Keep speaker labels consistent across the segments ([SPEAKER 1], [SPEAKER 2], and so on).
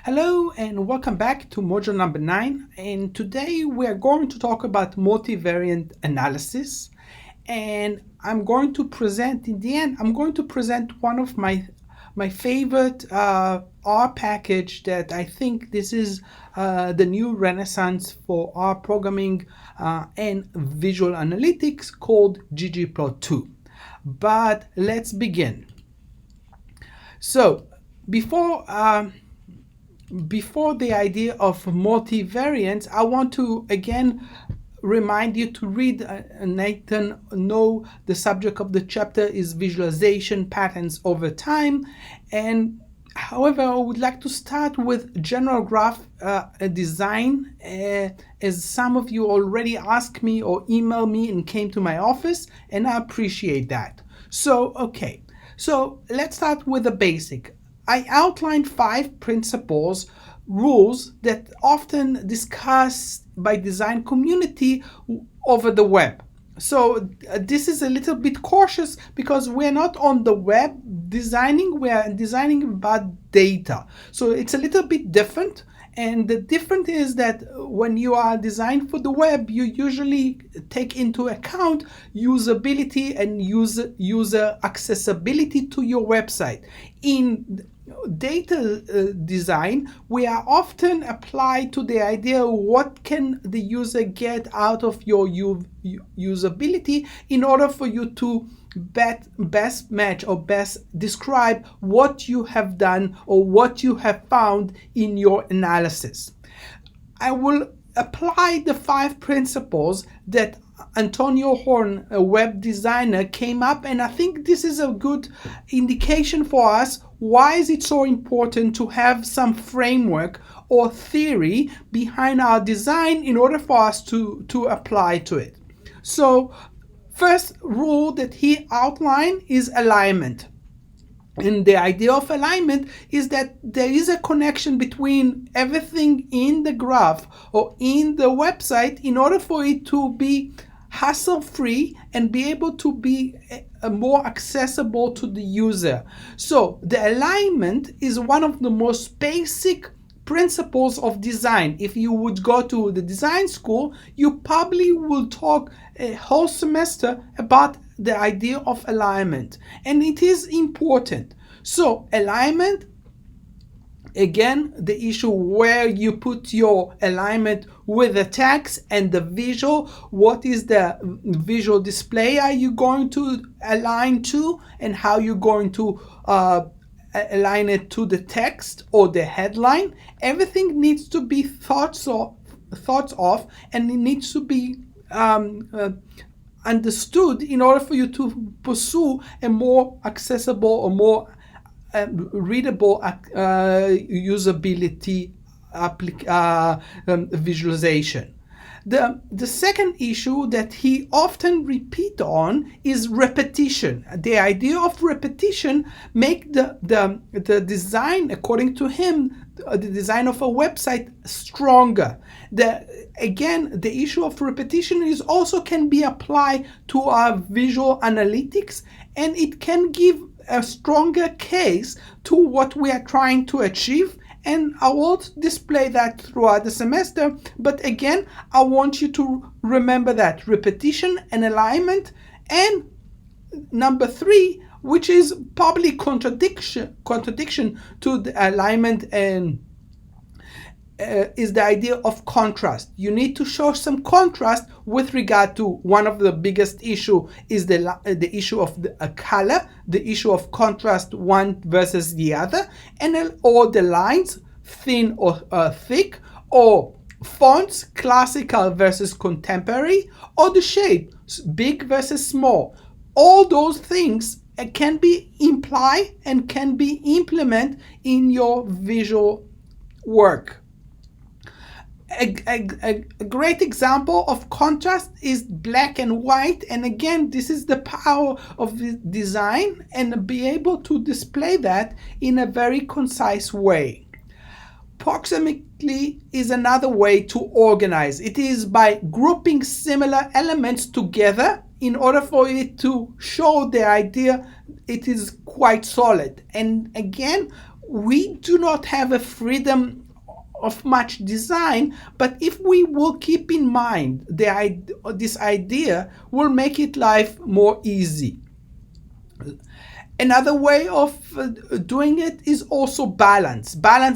[SPEAKER 1] Hello and welcome back to module number 9. And today we are going to talk about multivariate analysis. And I'm going to present, in the end, I'm going to present one of my favorite R package that I think this is the new renaissance for R programming and visual analytics called ggplot2. But let's begin. So before the idea of multivariance, I want to again remind you to read Nathan No. The subject of the chapter is visualization patterns over time. And however, I would like to start with general graph design, as some of you already asked me or emailed me and came to my office, and I appreciate that. So let's start with the basic. I outlined 5 principles, rules that often discussed by design community over the web. So this is a little bit cautious because we're not on the web designing, we're designing about data. So it's a little bit different. And the difference is that when you are designing for the web, you usually take into account usability and user accessibility to your website. In data design, we are often applied to the idea what can the user get out of your usability in order for you to best match or best describe what you have done or what you have found in your analysis. I will apply the 5 principles that Antonio Horn, a web designer, came up, and I think this is a good indication for us. Why is it so important to have some framework or theory behind our design in order for us to apply to it? So, first rule that he outlined is alignment. And the idea of alignment is that there is a connection between everything in the graph or in the website in order for it to be hassle-free and be able to be more accessible to the user. So the alignment is one of the most basic principles of design. If you would go to the design school, you probably will talk a whole semester about the idea of alignment, and it is important. So alignment, again, the issue where you put your alignment with the text and the visual. What is the visual display are you going to align to, and how you're going to align it to the text or the headline. Everything needs to be thoughts of, and it needs to be understood in order for you to pursue a more accessible or more readable usability visualization. The second issue that he often repeat on is repetition. The idea of repetition make the design, according to him, the design of a website stronger. The issue of repetition is also can be applied to our visual analytics, and it can give a stronger case to what we are trying to achieve. And I won't display that throughout the semester, but again, I want you to remember that repetition and alignment. And number 3, which is probably contradiction to the alignment, and is the idea of contrast. You need to show some contrast with regard to one of the biggest issue is the issue of the color, the issue of contrast one versus the other, and or the lines, thin or thick, or fonts, classical versus contemporary, or the shape, big versus small. All those things can be implied and can be implemented in your visual work. A great example of contrast is black and white, and again, this is the power of the design, and be able to display that in a very concise way. Proximity is another way to organize. It is by grouping similar elements together in order for it to show the idea it is quite solid. And again, we do not have a freedom of much design, but if we will keep in mind this idea, will make it life more easy. Another way of doing it is also balance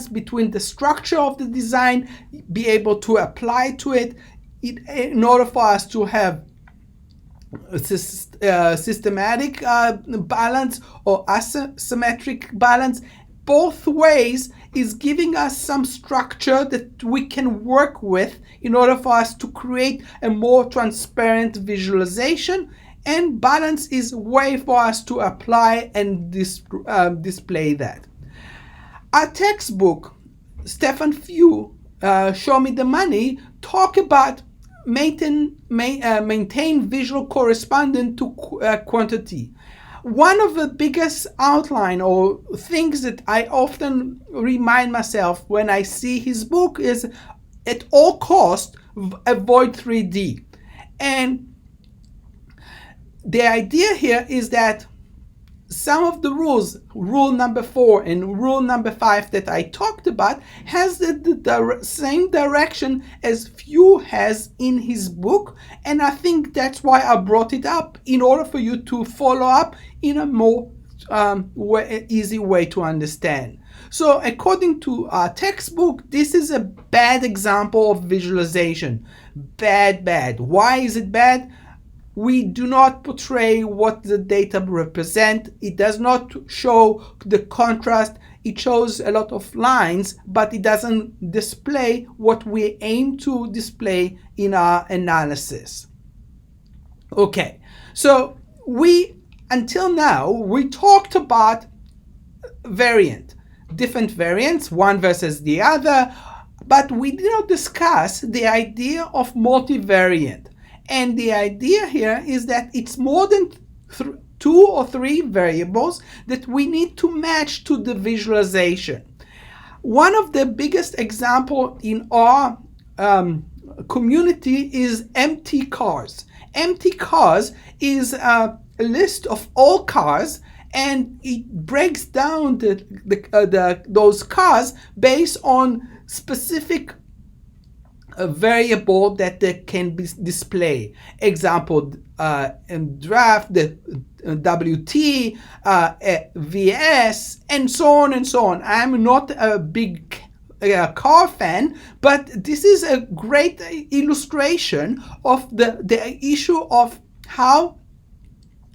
[SPEAKER 1] between the structure of the design, be able to apply to it in order for us to have systematic balance or asymmetric balance. Both ways is giving us some structure that we can work with in order for us to create a more transparent visualization, and balance is a way for us to apply and display that. Our textbook, Stefan Few, Show Me the Money, talk about maintain visual correspondence to quantity. One of the biggest outline or things that I often remind myself when I see his book is, at all cost, avoid 3D. And the idea here is that some of the rules, rule number 4 and rule number 5 that I talked about, has the same direction as Few has in his book, and I think that's why I brought it up, in order for you to follow up in a more easy way to understand. So according to our textbook, this is a bad example of visualization. Bad. Why is it bad? We do not portray what the data represent. It does not show the contrast. It shows a lot of lines, but it doesn't display what we aim to display in our analysis. Okay, so until now, we talked about different variants, one versus the other, but we did not discuss the idea of multivariant. And the idea here is that it's more than 2 or 3 variables that we need to match to the visualization. One of the biggest example in our community is empty cars. Empty cars is a list of all cars, and it breaks down those cars based on specific a variable that can be displayed. Example, in draft, the WT, VS, and so on and so on. I'm not a big car fan, but this is a great illustration of the issue of how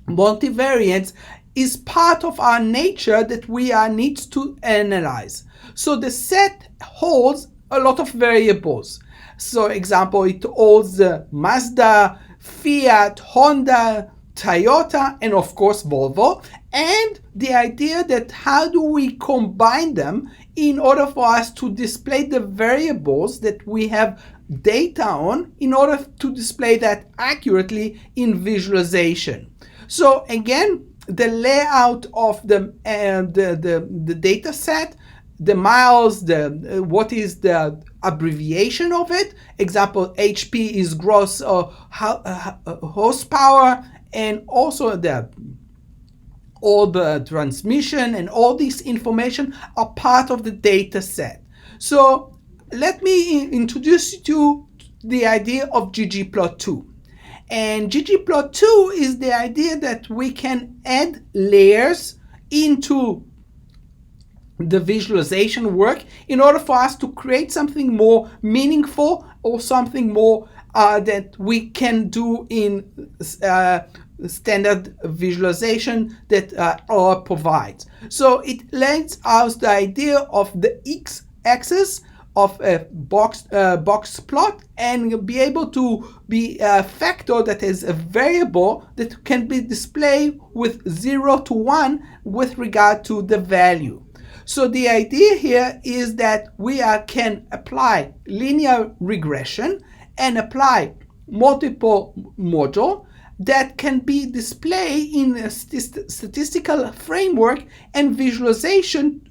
[SPEAKER 1] multivariance is part of our nature that we needs to analyze. So the set holds a lot of variables. So example, it holds the Mazda, Fiat, Honda, Toyota, and of course Volvo. And the idea that how do we combine them in order for us to display the variables that we have data on, in order to display that accurately in visualization. So again, the layout of the data set, the miles, what is the abbreviation of it. Example, HP is gross horsepower, and also all the transmission and all this information are part of the data set. So let me introduce you to the idea of ggplot2. And ggplot2 is the idea that we can add layers into the visualization work in order for us to create something more meaningful, or something more that we can do in standard visualization that R provides. So it lends us the idea of the x-axis of a box plot, and be able to be a factor that is a variable that can be displayed with 0 to 1 with regard to the value. So the idea here is that we can apply linear regression and apply multiple module that can be displayed in a statistical framework and visualization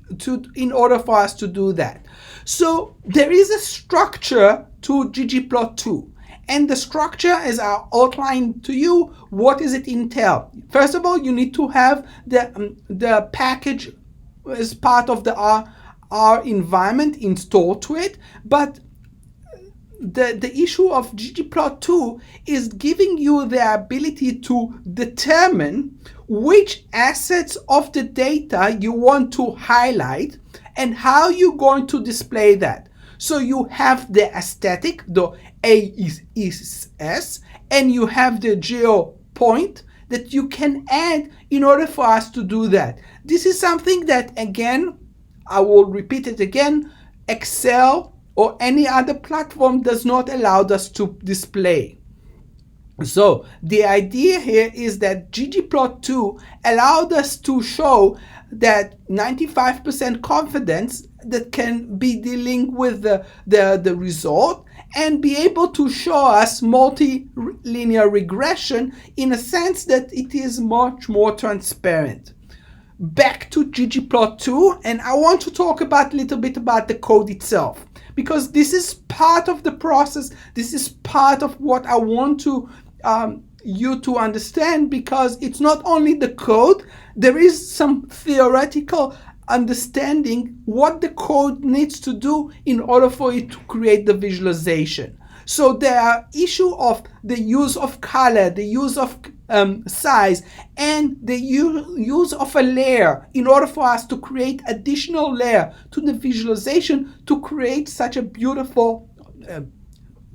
[SPEAKER 1] in order for us to do that. So there is a structure to ggplot2. And the structure, as I outlined to you, what does it entail? First of all, you need to have the package as part of the R environment installed to it, but the issue of ggplot2 is giving you the ability to determine which assets of the data you want to highlight and how you're going to display that. So you have the aesthetic, the AES, and you have the geo point that you can add in order for us to do that. This is something that, again, I will repeat it again, Excel or any other platform does not allow us to display. So the idea here is that ggplot2 allowed us to show that 95% confidence that can be dealing with the result and be able to show us multi-linear regression in a sense that it is much more transparent. Back to ggplot2, and I want to talk about a little bit about the code itself, because this is part of the process. This is part of what I want to you to understand, because it's not only the code, there is some theoretical understanding what the code needs to do in order for it to create the visualization. So there are issue of the use of color, the use of size, and the use of a layer in order for us to create additional layer to the visualization to create such a beautiful,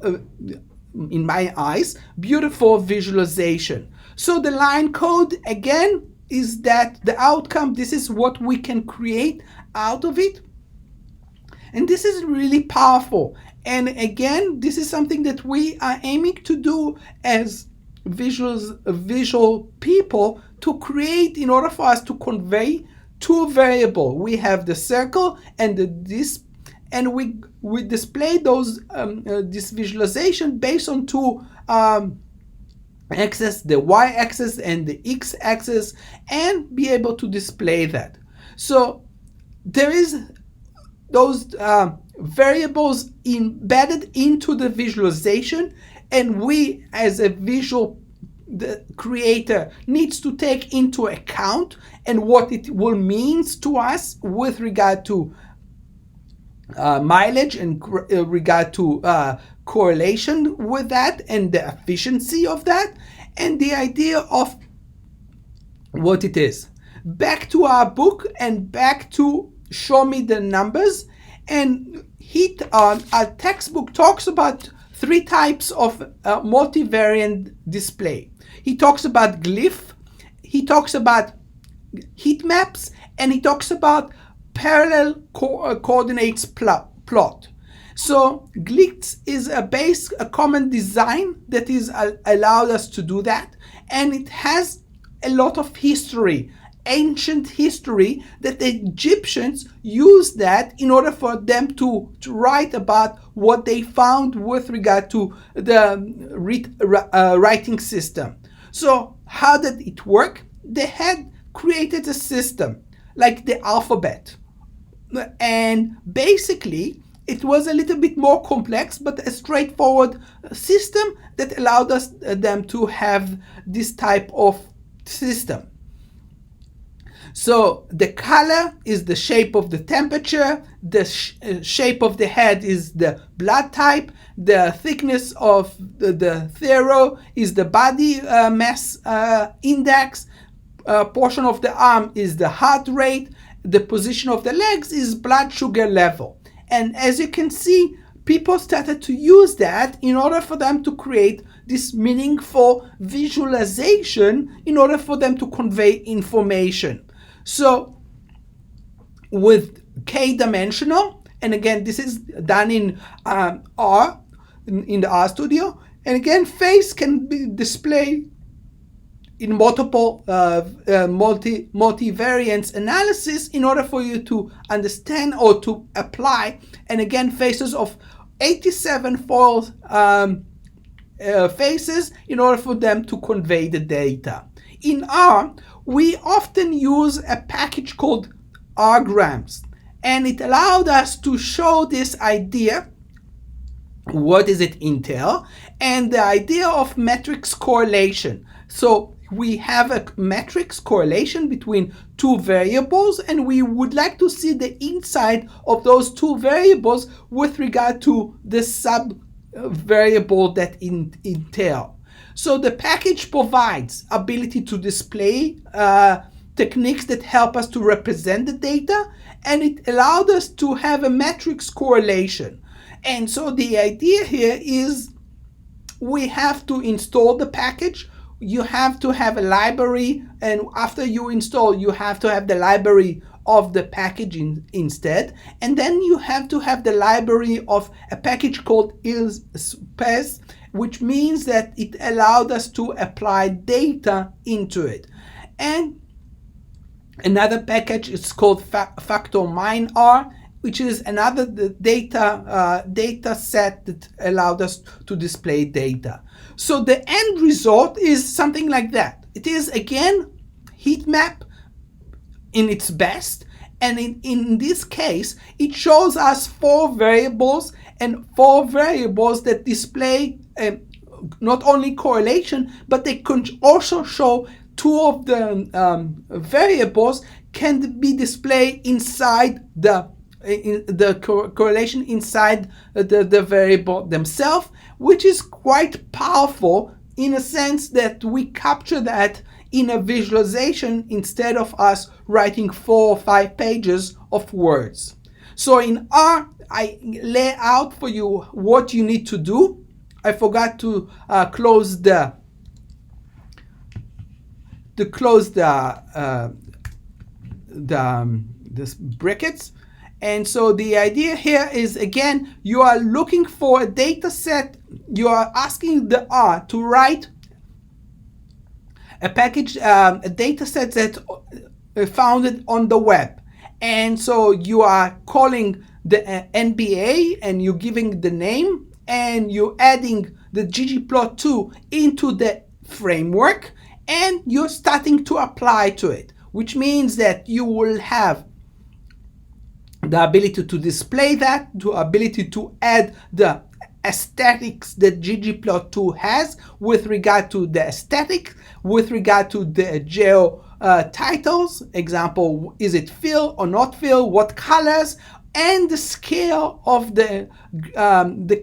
[SPEAKER 1] in my eyes, beautiful visualization. So the line code, again, is that the outcome, this is what we can create out of it. And this is really powerful. And again, this is something that we are aiming to do as visual people to create in order for us to convey two variables. We have the circle and this, and we display those this visualization based on two axis, the y-axis and the x-axis, and be able to display that. So there is those variables embedded into the visualization, and we as a visual creator needs to take into account and what it will means to us with regard to mileage and regard to correlation with that and the efficiency of that, and the idea of what it is. Back to our book and back to show me the numbers, and our textbook talks about three types of multivariant display. He talks about glyph, he talks about heat maps, and he talks about parallel coordinates plot. So glyph is a common design that is allowed us to do that, and it has a lot of history, ancient history, that the Egyptians used that in order for them to write about what they found with regard to the writing system. So how did it work? They had created a system like the alphabet, and basically it was a little bit more complex, but a straightforward system that allowed them to have this type of system. So the color is the shape of the temperature, the shape of the head is the blood type, the thickness of the thero is the body mass index, portion of the arm is the heart rate, the position of the legs is blood sugar level. And as you can see, people started to use that in order for them to create this meaningful visualization in order for them to convey information. So with k-dimensional, and again, this is done in R, in the RStudio, and again, face can be displayed in multiple multivariance analysis in order for you to understand or to apply, and again, faces of 87 foil faces in order for them to convey the data. In R, we often use a package called rgrams, and it allowed us to show this idea, what does it entail, and the idea of matrix correlation. So we have a matrix correlation between two variables, and we would like to see the inside of those two variables with regard to the sub variable that entail. So the package provides ability to display techniques that help us to represent the data, and it allowed us to have a matrix correlation. And so the idea here is we have to install the package. You have to have a library, and after you install, you have to have the library of the package instead, and then you have to have the library of a package called ilspes, which means that it allowed us to apply data into it. And another package is called FactorMineR, which is another data set that allowed us to display data. So the end result is something like that. It is again heat map in its best, and in this case it shows us four variables, and four variables that display not only correlation, but they can also show two of the variables can be displayed inside the correlation inside the variable themselves, which is quite powerful in a sense that we capture that in a visualization instead of us writing 4 or 5 pages of words. So in R, I lay out for you what you need to do. I forgot to close the brackets. And so the idea here is, again, you are looking for a data set. You are asking the R to write a package, a data set that founded on the web. And so you are calling the NBA, and you're giving the name, and you're adding the ggplot2 into the framework, and you're starting to apply to it, which means that you will have the ability to display that, the ability to add the aesthetics that ggplot2 has with regard to the aesthetic, with regard to the geo titles, example, is it fill or not fill, what colors, and the scale of the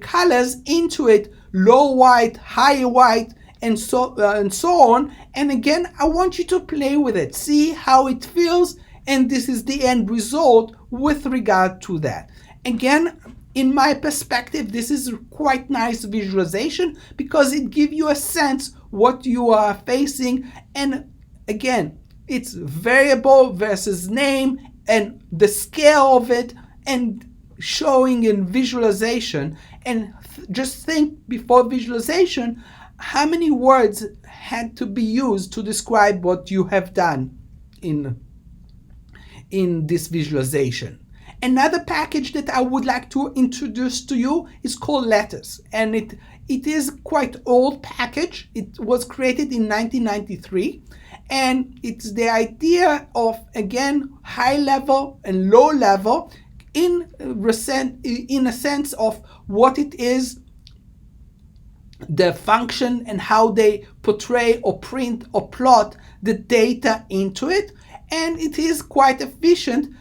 [SPEAKER 1] colors into it, low white, high white, and so on. And again, I want you to play with it, see how it feels, and this is the end result with regard to that. Again, in my perspective, this is quite nice visualization because it gives you a sense what you are facing. And again, it's variable versus name and the scale of it, and showing in visualization. And just think before visualization, how many words had to be used to describe what you have done in this visualization. Another package that I would like to introduce to you is called Lattice, and it is quite old package. It was created in 1993, and it's the idea of, again, high level and low level in a sense of what it is, the function, and how they portray or print or plot the data into it. And it is quite efficient,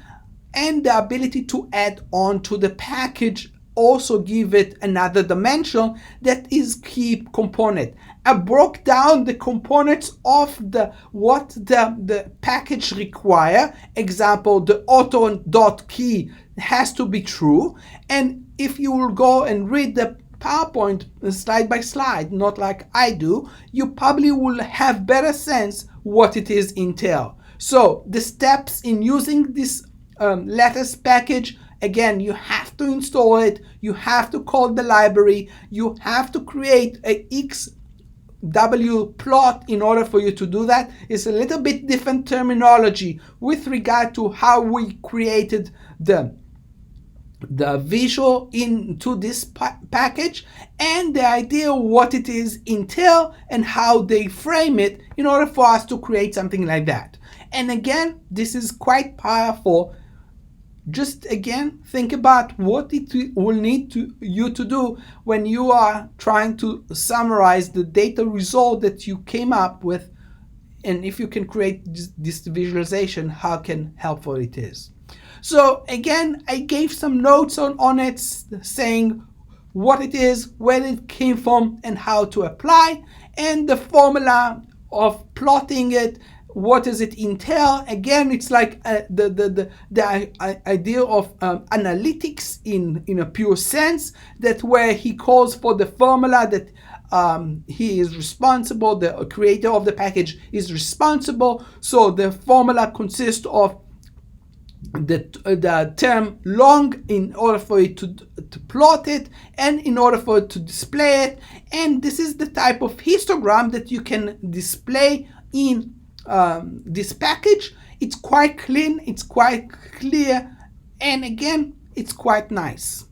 [SPEAKER 1] and the ability to add on to the package also give it another dimension that is key component. I broke down the components of what the package require. Example, the auto.key has to be true, and if you will go and read the PowerPoint slide by slide, not like I do, you probably will have better sense what it is entail. So the steps in using this Lattice package, again, you have to install it, you have to call the library, you have to create a XW plot in order for you to do that. It's a little bit different terminology with regard to how we created the visual into this package, and the idea what it is entail and how they frame it in order for us to create something like that. And again, this is quite powerful. Just again, think about what it will need you to do when you are trying to summarize the data result that you came up with and if you can create this visualization, how can helpful it is. So again, I gave some notes on it, saying what it is, where it came from, and how to apply, and the formula of plotting it. What does it entail? Again, it's like the idea of analytics in a pure sense, that where he calls for the formula that he is responsible, the creator of the package is responsible. So the formula consists of the term long in order for it to plot it, and in order for it to display it. And this is the type of histogram that you can display in this package. It's quite clean, it's quite clear, and again, it's quite nice.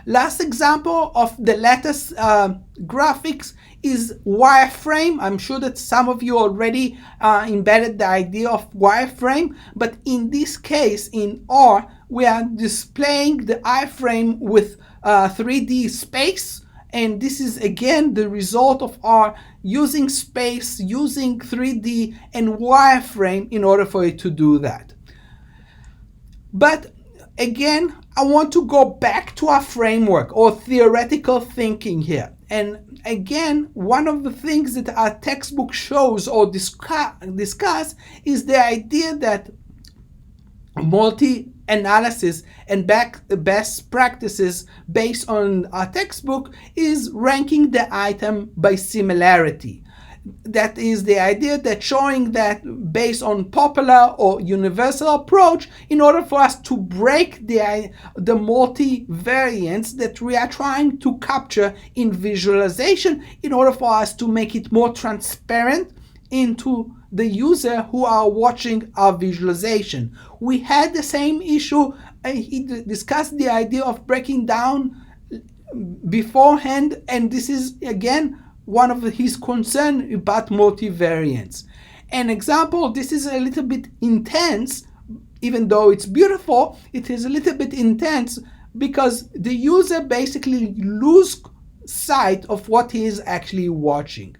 [SPEAKER 1] Last example of the latest graphics is wireframe. I'm sure that some of you already embedded the idea of wireframe, but in this case, in R, we are displaying the iframe with 3D space, and this is again the result of our using space, using 3D and wireframe in order for it to do that. But again, I want to go back to our framework or theoretical thinking here. And again, one of the things that our textbook shows or discuss is the idea that multi-analysis and best practices based on our textbook is ranking the item by similarity. That is the idea that showing that based on popular or universal approach, in order for us to break the multivariance that we are trying to capture in visualization, in order for us to make it more transparent into the user who are watching our visualization. We had the same issue. He discussed the idea of breaking down beforehand, and this is again one of his concern about multivariance. An example, this is a little bit intense, even though it's beautiful, it is a little bit intense because the user basically loses sight of what he is actually watching.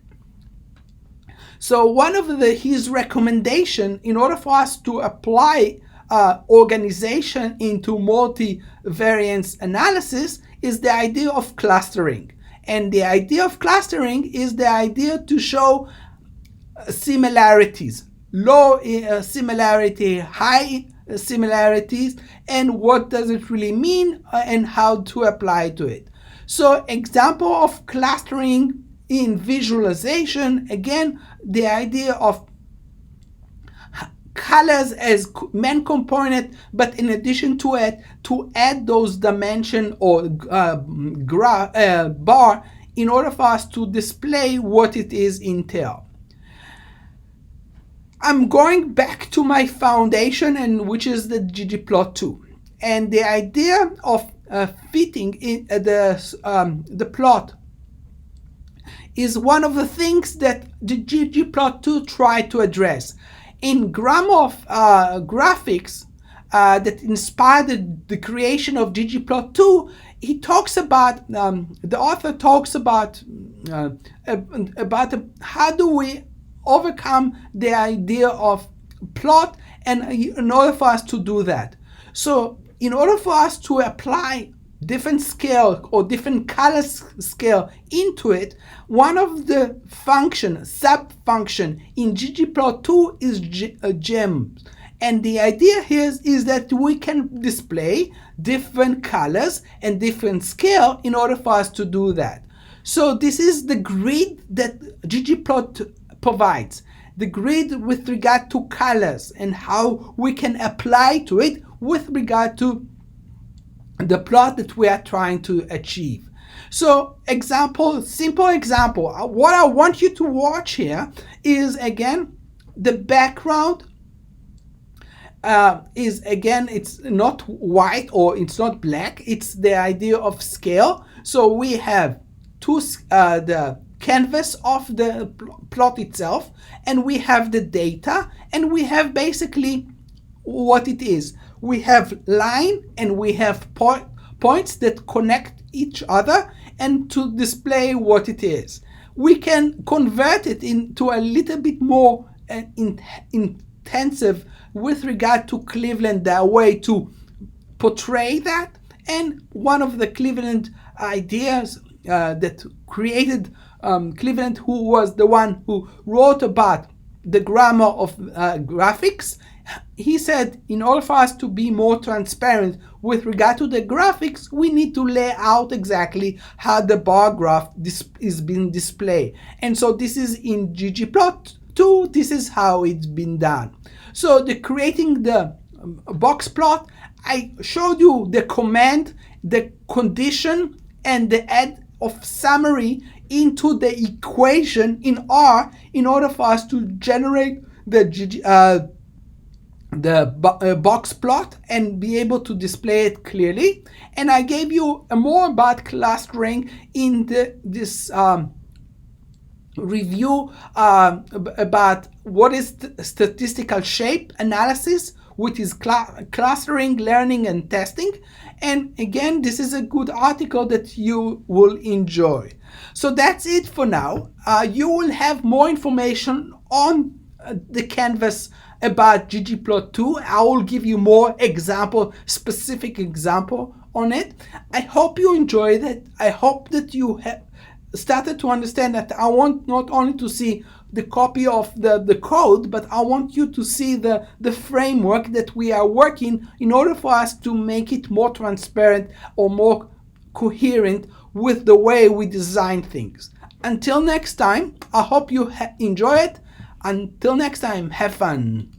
[SPEAKER 1] So one of his recommendation in order for us to apply organization into multivariance analysis is the idea of clustering. And the idea of clustering is the idea to show similarities, low similarity, high similarities, and what does it really mean and how to apply to it. So example of clustering in visualization, again, the idea of colors as main component, but in addition to it, to add those dimension or bar in order for us to display what it is entail. I'm going back to my foundation, and which is the ggplot2, and the idea of fitting in the plot is one of the things that the ggplot2 tried to address. In Gromov graphics that inspired the creation of ggplot2, he talks about, the author talks about how do we overcome the idea of plot, and in order for us to do that. So in order for us to apply different scale or different color scale into it, one of the sub-function in ggplot2 is gems. And the idea here is that we can display different colors and different scale in order for us to do that. So this is the grid that ggplot provides. The grid with regard to colors and how we can apply to it with regard to the plot that we are trying to achieve. So simple example, what I want you to watch here is, again, the background is, again, it's not white or it's not black, it's the idea of scale. So we have the canvas of the plot itself, and we have the data, and we have basically what it is. We have line and we have points that connect each other and to display what it is. we can convert it into a little bit more intensive with regard to Cleveland, their way to portray that. And one of the Cleveland ideas that created Cleveland, who was the one who wrote about the grammar of graphics, he said, in order for us to be more transparent with regard to the graphics, we need to lay out exactly how the bar graph is being displayed. And so this is in ggplot2, this is how it's been done. So the creating the box plot, I showed you the command, the condition, and the add of summary into the equation in R in order for us to generate the box plot and be able to display it clearly. And I gave you more about clustering in this review about what is statistical shape analysis, which is clustering, learning, and testing. And again, this is a good article that you will enjoy. So that's it for now. You will have more information on the Canvas about ggplot2. I will give you more specific example on it. I hope you enjoyed it. I hope that you have started to understand that I want not only to see the copy of the code, but I want you to see the framework that we are working in order for us to make it more transparent or more coherent with the way we design things. Until next time, I hope you enjoy it. Until next time, have fun.